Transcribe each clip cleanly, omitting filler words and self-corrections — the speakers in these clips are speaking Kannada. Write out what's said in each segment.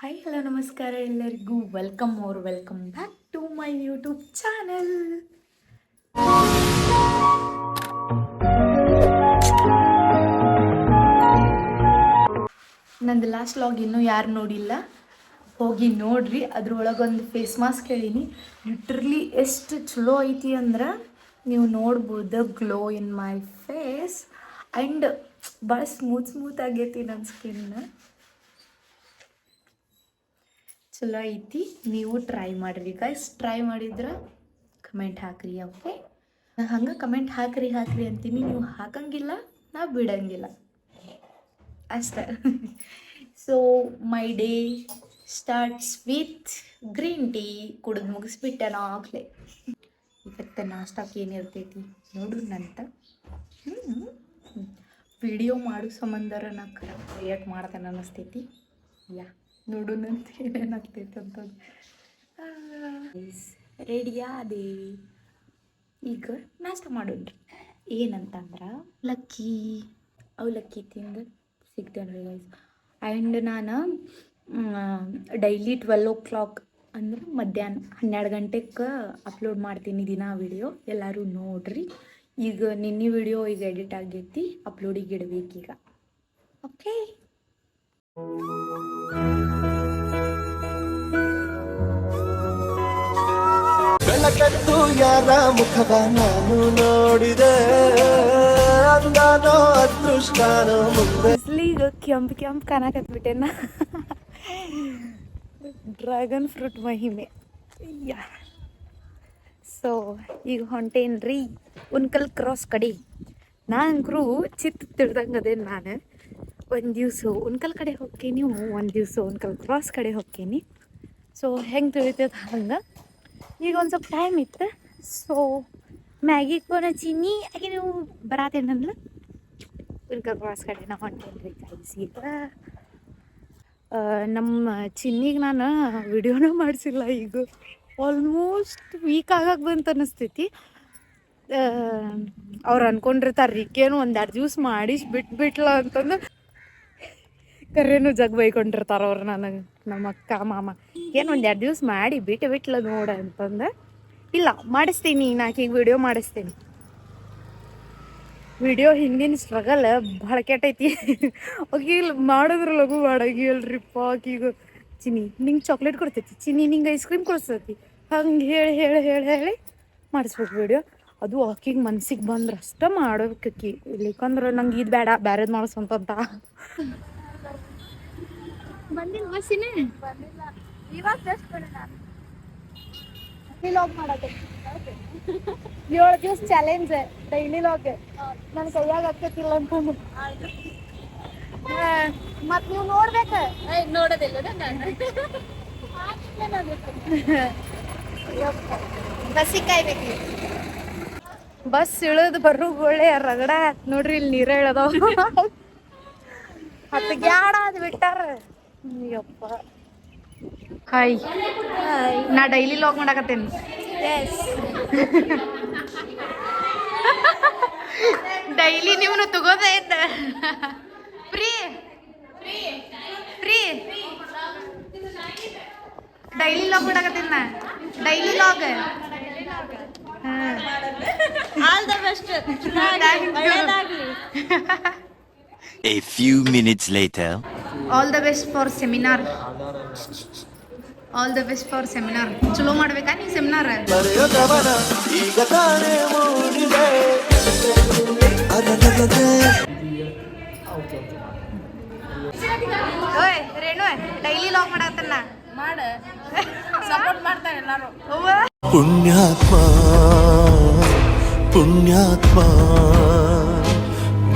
ಹಾಯ್ ಹಲೋ ನಮಸ್ಕಾರ ಎಲ್ಲರಿಗೂ welcome back to my YouTube channel. ನಂದು ಲಾಸ್ಟ್ ವ್ಲಾಗ್ ಇನ್ನೂ ಯಾರು ನೋಡಿಲ್ಲ, ಹೋಗಿ ನೋಡ್ರಿ. ಅದ್ರೊಳಗೊಂದು ಫೇಸ್ ಮಾಸ್ಕ್ ಹೇಳೀನಿ, ಲಿಟ್ರಲಿ ಎಷ್ಟು ಚಲೋ ಐತಿ ಅಂದ್ರೆ ನೀವು ನೋಡ್ಬೋದು. Glow in my face and ಭಾಳ ಸ್ಮೂತ್ ಆಗೈತಿ ನನ್ನ ಸ್ಕಿನ್. ಚಲೋ ಐತಿ, ನೀವು ಟ್ರೈ ಮಾಡಿರಿ ಗೈಸ್. ಟ್ರೈ ಮಾಡಿದ್ರೆ ಕಮೆಂಟ್ ಹಾಕ್ರಿ, ಓಕೆ? ಹಂಗೆ ಕಮೆಂಟ್ ಹಾಕ್ರಿ ಅಂತೀನಿ, ನೀವು ಹಾಕಂಗಿಲ್ಲ, ನಾ ಬಿಡಂಗಿಲ್ಲ ಅಷ್ಟೇ. So my day starts with green tea ಕುಡಿದು ಮುಗಿಸ್ಬಿಟ್ಟೆ ನಾ ಆಗಲೇ. ಇವತ್ತು ನಾಷ್ಟಕ್ಕೆ ಏನಿರ್ತೈತಿ ನೋಡೋಣಂತ. ವಿಡಿಯೋ ಮಾಡೋ ಸಂಬಂಧರ ನಾ ಕ್ರಿಯೇಟ್ ಮಾಡ್ತೇನೆ ಅನ್ನಿಸ್ತೈತಿ. ನೋಡೋಣಂತ ಏನೇನಾಗ್ತೈತೆ ಅಂತಂದು. ರೆಡಿಯಾದೆ, ಈಗ ನಾಷ್ಟ ಮಾಡೋಣ್ರಿ. ಏನಂತಂದ್ರೆ ಅವಲಕ್ಕಿ ತಿಂದು ಸಿಗ್ತೇನೆ ರೀ ಗೈಸ್. ಆ್ಯಂಡ್ ನಾನು ಡೈಲಿ 12 ಅಂದ್ರೆ ಮಧ್ಯಾಹ್ನ 12 ಗಂಟೆಗೆ ಅಪ್ಲೋಡ್ ಮಾಡ್ತೀನಿ ದಿನ ವಿಡಿಯೋ. ಎಲ್ಲರೂ ನೋಡ್ರಿ. ಈಗ ನಿನ್ನೆ ವಿಡಿಯೋ ಈಗ ಎಡಿಟ್ ಆಗೈತಿ, ಅಪ್ಲೋಡಿಗೆ ಇಡಬೇಕೀಗ, ಓಕೆ? ಬೆಳಕತ್ತು ಯಾರ ಮುಖವ ನಾನು ನೋಡಿದೆ, ಅಂದಾನೋ ಅದೃಷ್ಟನೋ ಮುಂದೆ. ಈಗ ಕೆಂಪು ಕಾಣಕತ್ಬಿಟ್ಟೆನ. ಡ್ರ್ಯಾಗನ್ ಫ್ರೂಟ್ ಮಹಿಮೆ. ಸೊ ಈಗ ಹೊಂಟೇನ್ರಿ ಉನ್ಕಲ್ ಕ್ರಾಸ್ ಕಡೆ. ನಾನಂಕರೂ ಚಿತ್ತ ತಿಳ್ದಂಗೆ ಅದೇನು, ನಾನು ಒಂದು ದಿವಸ ಉನ್ಕಲ್ ಕಡೆ ಹೋಗ್ತೀನಿ, ಒಂದು ದಿವಸ ಉನ್ಕಲ್ ಕ್ರಾಸ್ ಕಡೆ ಹೋಗ್ತೀನಿ. ಸೊ ಹೆಂಗೆ ತಿಳಿತೈತೆ ಹಂಗೆ. ಈಗ ಒಂದು ಸ್ವಲ್ಪ ಟೈಮ್ ಇತ್ತು, ಸೊ ಮ್ಯಾಗಿ ಕೋನ ಚಿನ್ನಿ ಹಾಗೆ ನೀವು ಬರತ್ತೇನಂದ್ರೆ ಉನ್ಕಲ್ ಕ್ರಾಸ್ ಕಡೆ ನಾವು ಹೊಂಟೇನ್ರಿ ಗೈಸ್. ಈಗ ನಮ್ಮ ಚಿನ್ನಿಗೆ ನಾನು ವಿಡಿಯೋನ ಮಾಡಿಸಿಲ್ಲ. ಈಗ ಆಲ್ಮೋಸ್ಟ್ ವೀಕ್ ಆಗಕ್ಕೆ ಬಂತು ಅನ್ನಿಸ್ತೈತಿ. ಅವ್ರು ಅಂದ್ಕೊಂಡಿರ್ತಾರೆ ಈಗೇನು 1-2 ದಿವ್ಸ ಮಾಡಿ ಬಿಟ್ಬಿಟ್ಲ ಅಂತಂದು. ಕರೇನು ಜಗ್ ಬೈಕೊಂಡಿರ್ತಾರೆ ಅವ್ರು ನನಗೆ, ನಮ್ಮ ಅಕ್ಕ ಮಾಮ. ಏನು 1-2 ದಿವ್ಸ ಮಾಡಿ ಬಿಟ್ಲ ನೋಡ ಅಂತಂದು. ಇಲ್ಲ, ಮಾಡಿಸ್ತೀನಿ, ನಾಕೀಗ ವಿಡಿಯೋ ಮಾಡಿಸ್ತೀನಿ. ವಿಡಿಯೋ ಹಿಂದಿನ ಸ್ಟ್ರಗಲ್ ಭಾಳ ಕೆಟ್ಟೈತಿ. ಆಕಿ ಮಾಡಿದ್ರೆ ಲಘು ಮಾಡಾಗಿ ಅಲ್ರಿಪ್ಪ. ಆಕೀಗ ಚಿನ್ನಿ ನಿಂಗೆ ಚಾಕ್ಲೇಟ್ ಕೊಡ್ತೈತಿ, ಚಿನ್ನಿ ನಿಂಗೆ ಐಸ್ ಕ್ರೀಮ್ ಕೊಡಿಸ್ತೈತಿ, ಹಂಗೆ ಹೇಳಿ ಮಾಡಿಸ್ಬೇಕು ವಿಡಿಯೋ. ಅದು ಆಕಿಗೆ ಮನ್ಸಿಗೆ ಬಂದ್ರೆ ಅಷ್ಟೇ ಮಾಡ್ಬೇಕು ಆಕಿ. ಇಲ್ಲಿಕಂದ್ರೆ ನಂಗೆ ಇದು ಬೇಡ, ಬ್ಯಾರೇದು ಮಾಡಿಸಂತ. ಬಂದಿಲ್ಲ ಬಸ್ಸಿನೇ ಬಂದಿಲ್ಲ. ಇವಾಗ ಜಸ್ಟ್ ಬಂದೆ ನಾನು. ಲಾಗ್ ಮಾಡಕ್ಕೆ 7 ದಿವಸ ಚಾಲೆಂಜ್ ಡೈಲಿ ಲಾಗ್. ನನ್ನ ಕೈಯಾಗ ಆಗ್ತೈತಿಲ್ಲ ಅನ್ಕೊಂಡು ಮತ್ತೆ ನೀವು ನೋಡ್ಬೇಕು. ನೋಡೋದಿಲ್ಲ ಬಸ್ಸಿಗೆ ಕಾಯ್ಬೇಕು. ಬಸ್ ಇಳಿದು ಬರೋಗೊಳ್ಳೆ ರಗಡ ನೋಡ್ರಿ, ಇಲ್ಲಿ ನೀರೇ ಇಳದಾವ. ಹತ್ತು ಗ್ಯಾಡ ಅದು ಬಿಟ್ಟಾರ. ಯಪ್ಪ ಹಾಯ್, ನಾ ಡೈಲಿ ಲಾಗ್ ಮಾಡಕತ್ತೇನಿ. ಡೈಲಿ ನೀವು ತಗೋದೇ ಇದ್ದ ಫ್ರೀ ಡೈಲಿ ಲಾಗ್ ಮಾಡಕತ್ತೇನಿ ನಾ. Daily log all the best. ಒಳ್ಳೆದಾಗ್ಲಿ. A few minutes later. All the best for seminar. ಚಲೋ ಮಾಡ್ಬೇಕಾ ನೀವು ಸೆಮಿನಾರ್? ಈಗ ತಾನೇ ಮೂಡಿದೆ. ಓಯ್ ರೇಣು, ಡೈಲಿ ಲಾಗ್ ಮಾಡತ್ತನ್ನ ಮಾಡ ಸಪೋರ್ಟ್ ಮಾಡ್ತಾರೆ ಎಲ್ಲರೂ. ಪುಣ್ಯಾತ್ಮ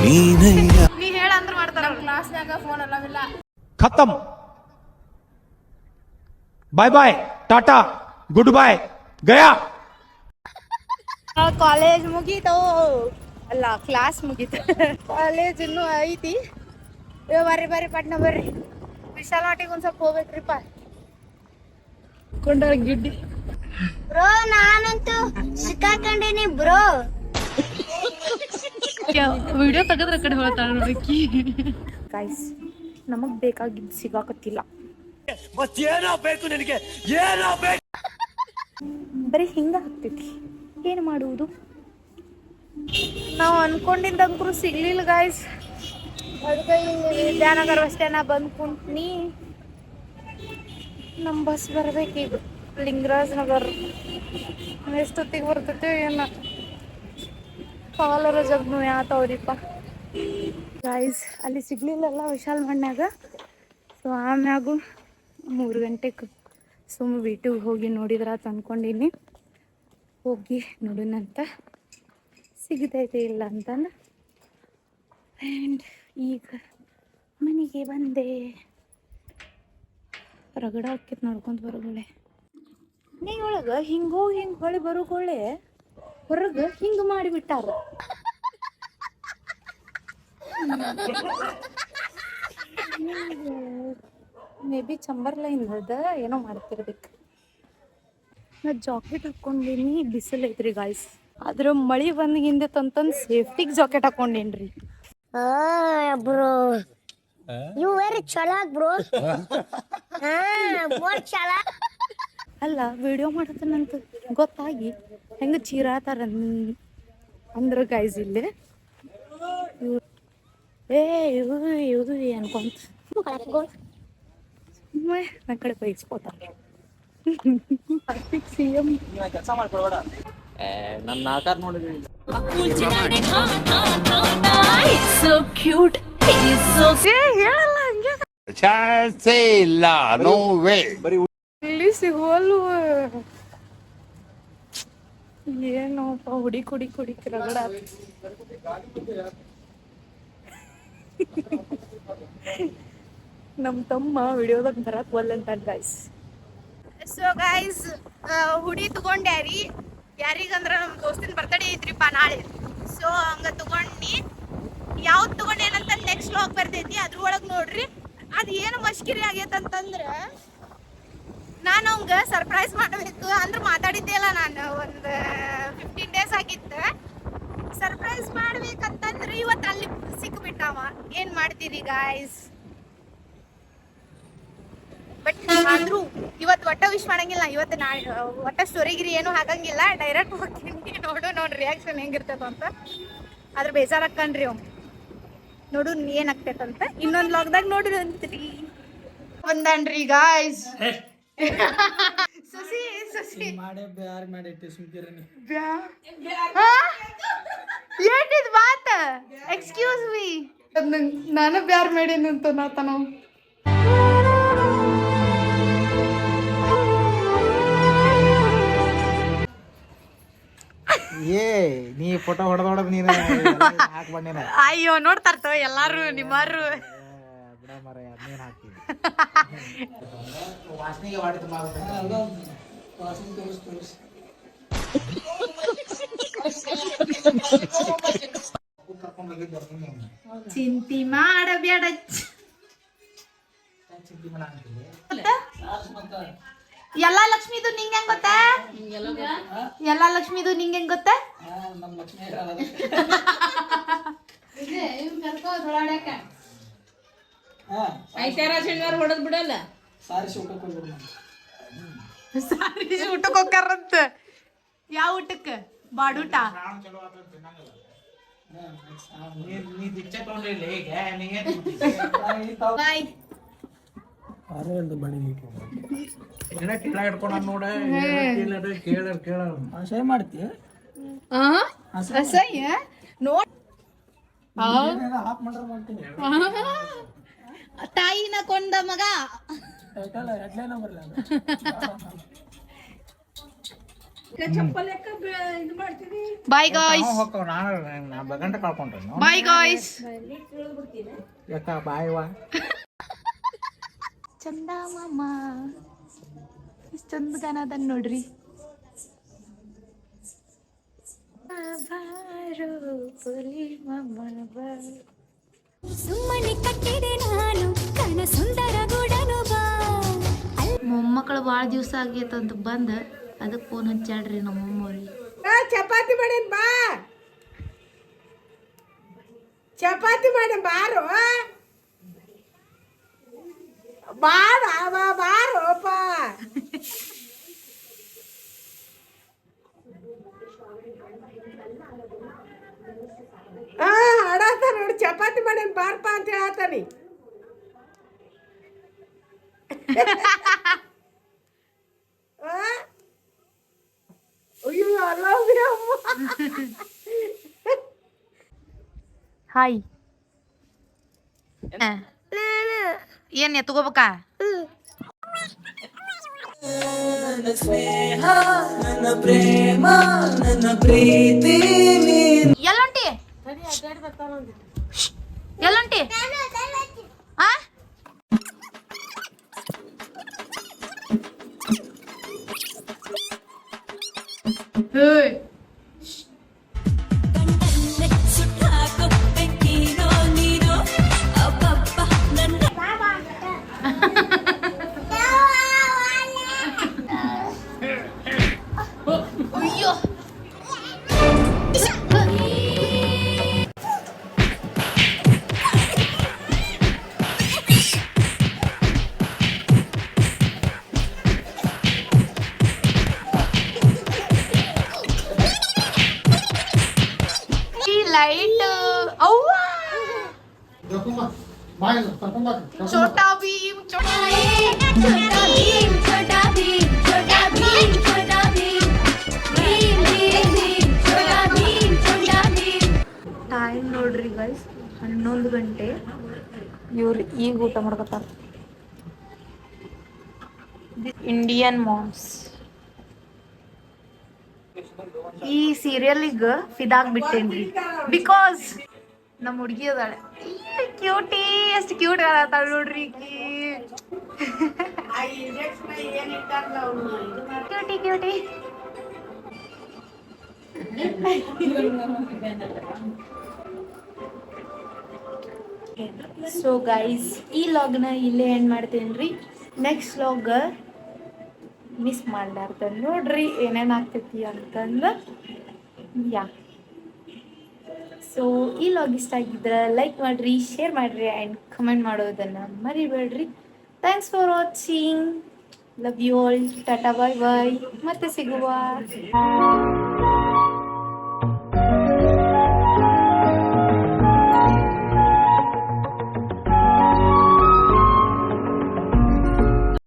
ನೀನಯ್ಯ. ನೀ ಹೇಳ ಅಂದ್ರೆ ಮಾಡ್ತಾರ. ಕ್ಲಾಸ್ನಾಗ ಫೋನ್ ಅಲ್ಲವಿಲ್ಲ. खत्म, बाय बाय, टाटा, गुड बाय, गया. ಕಾಲೇಜ್ ಮುಗೀತು, ಅಲ್ಲ ಕ್ಲಾಸ್ ಮುಗೀತು. ಕಾಲೇಜ್ ಇನ್ನೂ ಐತಿ. ಬರ್ರಿ ಪಟ್ನ ಬರ್ರಿ. ವಿಶಾಲ್ ಮಾಟಿಗೆ ಒಂದು ಸ್ವಲ್ಪ ಹೋಗ್ಬೇಕ್ರಿಪ್ಪ. ಕೊಂಡ ಗಿಡ್ಡಿ ಬ್ರೋ, ನಾನಂತೂ ಸಿಕ್ಕಾಕೊಂಡೇನಿ ಬ್ರೋ. ವಿಡಿಯೋ ತೆಗೆದ್ರೆ ಕಡೆ ಹೇಳ್ತಾಳೆ ನೋಡಕ್ಕಿ. ಗೈಸ್, ನಮಗೆ ಬೇಕಾಗಿದ್ದು ಸಿಗಾಕತ್ತಿಲ್ಲ. ಮತ್ತೇನೋ ಬೇಕು ನಿನಗೆ, ಏನೋ ಬೇಕು. ಬರೀ ಹಿಂಗ ಆಗ್ತೈತಿ, ಏನು ಮಾಡುವುದು. ನಾವು ಅನ್ಕೊಂಡಿದ್ದಂಕ್ರು ಸಿಗ್ಲಿಲ್ಲ ಗಾಯ್ಸ್. ಅದಕ್ಕೆ ಇಲ್ಲಿ ವಿದ್ಯಾನಗರ ಅಷ್ಟೇ ನಾ ಬಂದು ಕುಂತ್ನಿ. ನಮ್ಮ ಬಸ್ ಬರ್ಬೇಕೀಗ ಲಿಂಗರಾಜ್ ನಗರ್. ಎಷ್ಟೊತ್ತಿಗೆ ಬರ್ತೈತೆ ಏನ, ಕಾಲರ ಜಗ್ನು ಯಾತವ್ರಿಪ್ಪ ಗಾಯ್ಸ್. ಅಲ್ಲಿ ಸಿಗ್ಲಿಲ್ಲಲ್ಲ ವಿಶಾಲ್ ಮಣ್ಯಾಗ. ಸೊ ಆಮ್ಯಾಗು 3 ಗಂಟೆಗೆ ಸುಮ್ಮ ವೀಟಿಗೆ ಹೋಗಿ ನೋಡಿದ್ರ ಅನ್ಕೊಂಡಿನಿ. ಹೋಗಿ ನೋಡೋಣಂತ, ಸಿಗತೈತೆ ಇಲ್ಲ ಅಂತಂದು. ಆ್ಯಂಡ್ ಈಗ ಮನೆಗೆ ಬಂದೆ. ರಗಡ ಹಾಕಿತ್ ನೋಡ್ಕೊಂತ ಬರೋಗೊಳ್ಳೆ. ಮನೆ ಒಳಗೆ ಹಿಂಗೋಗಿ ಹಿಂಗೆ ಹೊಳೆ ಬರೋಗೊಳ್ಳೆ ಹೊರಗೆ ಹಿಂಗೆ ಮಾಡಿಬಿಟ್ಟಾರ. ಮೇ ಬಿ ಚಂಬರ್ಲೈನ್ ಅದ ಏನೋ ಮಾಡ್ತಿರ್ಬೇಕು. ನಾ ಜಾಕೆಟ್ ಹಾಕ್ಕೊಂಡೀನಿ, ಬಿಸಿಲು ಐತ್ರಿ ಗಾಯ್ಸ್. ಆದ್ರೆ ಮಳೆ ಬಂದ್ಗಿಂದ ತಂತಂದು ಸೇಫ್ಟಿಗೆ ಜಾಕೆಟ್ ಹಾಕ್ಕೊಂಡೇನ್ರಿ. ಬ್ರೋ ಯು ವೆರಿ ಚಲಾಕ್ ಬ್ರೋ. ಮೋರ್ ಚಲಾಕ್. ಅಲ್ಲ ವಿಡಿಯೋ ಮಾಡತ್ತನಂತ ಗೊತ್ತಾಗಿ ಹೆಂಗೆ ಚೀರಾತಾರ ಅಂದ್ರೆ ಗಾಯ್ಸ್ ಇಲ್ಲಿ ಇವ್ರು ಅನ್ಕೊಂತ ನನ್ನ ಕಡೆ ಬೈಸ್ಕೋತಾರೆ. CM ಕೆಲಸ ಮಾಡ್ಕೊಳ್ಬೇಡ. ನನ್ನ ಆಕಾರ ನೋಡಿದ್ವಿ. ಹೇಳಲ್ಲ ಹಂಗೆ Chance ಇಲ್ಲ, no way. ಇಲ್ಲಿ ಸಿಗೋಲ್ವ. ಏನೋಪ್ಪ ಹುಡಿ ಕುಡಿ ರಗಡ. ನಮ್ಮ ತಮ್ಮ ವಿಡಿಯೋದಾಗ ಬರಕ್ ಒಲ್ಲಂತ ಗಾಯ್ಸ್. ಸೊ ಗಾಯ್ಸ್ ಹುಡಿ ತಗೊಂಡ್ಯಾರಿ. ಯಾರಿಗಂದ್ರ ನಮ್ಮ ದೋಸ್ತಿನ ಬರ್ತಡೇ ಐತ್ರಿಪ್ಪ ನಾಳೆ. ಸೊ ಹಂಗ ತಗೊಂಡ್ನಿ. ಯಾವ್ದು ತಗೊಂಡೇನಂತ ನೆಕ್ಸ್ಟ್ ವ್ಲಾಗ್ ಬರ್ತೈತಿ, ಅದ್ರೊಳಗೆ ನೋಡ್ರಿ. ಅದು ಏನು ಮಷ್ಕಿರಿ ಆಗೈತಂತಂದ್ರ ನಾನು ಅವಂಗ ಸರ್ಪ್ರೈಸ್ ಮಾಡಬೇಕು ಅಂದ್ರೆ ಮಾತಾಡಿದ್ದೆ ಅಲ್ಲ ನಾನು ಒಂದು 15 ಡೇಸ್ ಆಗಿತ್ತು. ಸರ್ಪ್ರೈಸ್ ಮಾಡ್ಬೇಕಂತಂದ್ರೆ ಇವತ್ತು ಅಲ್ಲಿ ಸಿಕ್ಬಿಟ್ಟವ. ಏನು ಮಾಡ್ತೀರಿ ಗಾಯ್ಸ್. ಬಟ್ ಆದ್ರೂ ಇವತ್ತು ಒಟ್ಟ ವಿಶ್ ಮಾಡಂಗಿಲ್ಲ. ಇವತ್ತು ನಾಳೆ ಒಟ್ಟ ಸ್ಟೋರಿಗಿರಿ ಏನು ಹಾಕಂಗಿಲ್ಲ. ಡೈರೆಕ್ಟ್ ಹೋಗ್ತೀನಿ. ನೋಡು ರಿಯಾಕ್ಷನ್ ಹೆಂಗಿರ್ತದ ಅಂತ. ಆದ್ರೆ ಬೇಜಾರಾಕನ್ರಿ ಅವ್ನು. ನೋಡು ಏನ್ ಆಗ್ತೈತಂತ ಇನ್ನೊಂದು ಲಾಗ್ದಾಗ ನೋಡ್ರಿ ಅಂತ್ರಿ. ಬಂದನ್ರಿ ಗಾಯ್ಸ್. ಸುಸಿ ಮಾಡೇ ಬ್ಯಾರ್ ಮಾಡಿಟ್ಟು ಸುಮ್ಕಿರನಿ. ಏಟಿದ್ ಮಾತ. ಎಕ್ಸ್ಕ್ಯೂಸ್ ಮೀ, ನಾನು ಬ್ಯಾರ್ ಮಾಡೇನಂತ ನಾತನ. ನೀ ಫೋಟೋ ಹೊಡೆದೊಡದ್ ನೀನು ಹಾಕ್ಬಂಡಿನ. ಅಯ್ಯೋ ನೋಡ್ತಾರ್ತವ ಎಲ್ಲಾರು ನಿಮ್ಮಾರು. ಬಿಡ ಮರ ನೀನ್ ಹಾಕ್ತೀನಿ. ವಾಸನೆಗೆ ಮಾಡಿ ತುಂಬಾ ಚಿಂತಿ ಮಾಡಬೇಡ. ಎಲ್ಲಾ ಲಕ್ಷ್ಮಿದು ನಿಂಗೆ ಹೆಂಗ್ ಗೊತ್ತ? ಎಲ್ಲಾ ಲಕ್ಷ್ಮಿದು ನಿಂಗೆ ಹೆಂಗ್ ಗೊತ್ತ? ಹೊಡೆದ್ ಬಿಡಲ್ಲ. ಸಾರಿ ಊಟಕ್ಕೆ ಹೋಗ್ತಾರಂತ. ಯಾವ ಊಟಕ್ಕೆ? ಬಾಡೂಟ. ಬಾಯ್. ಅಸಹ್ಯ ಮಾಡ್ತೀಯ? ಅಸಹ್ಯ ನೋಡ್. ತಾಯಿನ ಕೊಂದ ಮಗ. Bye guys. ಗಂಟೆ ಕಳ್ಕೊಂಡ್ರೆ ಬಾಯ್ ಗಾಯ್ಸ್. ಯಾಕ ಬಾಯ್ವಾ ಚಂದ ಮಾಮ ಇಷ್ಟೊಂದು ಗಾನ ಅದ ನೋಡ್ರಿ. ಸುಮ್ಮನೆ ಕಟ್ಟಿದೆ ನಾನು ಕನ ಸುಂದರ ಗುಡನು ಬಾ. ಮೊಮ್ಮಕ್ಕಳು ಭಾಳ ದಿವಸ ಆಗೈತಂತ ಬಂದ ಅದಕ್ಕೆ ಫೋನ್ ಹಚ್ಚಾಡ್ರಿ ನಮ್ಮಮ್ಮವ್ರಿಗೆ. ಚಪಾತಿ ಮಾಡೇನ್ ಬಾ. ಚಪಾತಿ ಮಾಡೇನ್ ಬಾರು. ಬಾರ ಬಾ ಹೇಳತ್ತಾನಿ ಅಯ್ಯೋ ಅಲ್ಲ ಹಾಯ್ ಏನ್ ಎತ್ಕೋಬೇಕಾ ಎಲ್ಲೊಂಟಿ ಎಲ್ಲೊಂಟಿ ಆ ಹೇಯ್ ಸುಟ್ಟಾಕೋ ಬೆಂಕಿನೋ ನೀನೋ ಅಬ್ಬಬ್ಬ ನನ್ನ ಅಯ್ಯೋ ಈ ಲೈಟ್ ಅವ್ವ छोटा भीम छोटा छोटा भीम छोटा भीम छोटा भीम छोटा भीम भीम भीम भीम छोटा भीम छोटा भीम ಟೈಮ್ ನೋಡ್ರಿ ಗೈಸ್ 11 ಗಂಟೆ ಇವ್ರು ಈಗ ಊಟ ಮಾಡ್ಕೊತಾರ ಇಂಡಿಯನ್ ಮಾಮ್ಸ್ ಈ ಸೀರಿಯಲಿಗೆ ಫಿದಾಗ್ಬಿಟ್ಟೇನ್ರಿ ಬಿಕಾಸ್ ನಮ್ಮ ಹುಡುಗಿ ಅದಾಳೆ ಕ್ಯೂಟಿ ಎಷ್ಟು ಕ್ಯೂಟ್ ಆಗತ್ತಾಳ ನೋಡ್ರಿ ಕ್ಯೂಟಿ ಕ್ಯೂಟಿ ಸೊ ಗೈಸ್ ಈ ಲಾಗ್ನ ಇಲ್ಲೇ ಎಂಡ್ ಮಾಡ್ತೇನ್ರಿ ನೆಕ್ಸ್ಟ್ ಲಾಗ್ ಮಿಸ್ ಮಾಡ್ಲಾರ್ದ ನೋಡ್ರಿ ಏನೇನು ಆಗ್ತೈತಿ ಅಂತಂದು ಯಾ ಸೊ ಈ ಲಾಗ್ ಇಷ್ಟ ಆಗಿದ್ರೆ ಲೈಕ್ ಮಾಡಿರಿ ಶೇರ್ ಮಾಡಿರಿ ಆ್ಯಂಡ್ ಕಮೆಂಟ್ ಮಾಡೋದನ್ನು ಮರಿಬೇಡ್ರಿ thanks for watching love you all ಟಾಟಾ ಬಾಯ್ ಬಾಯ್ ಮತ್ತೆ ಸಿಗುವ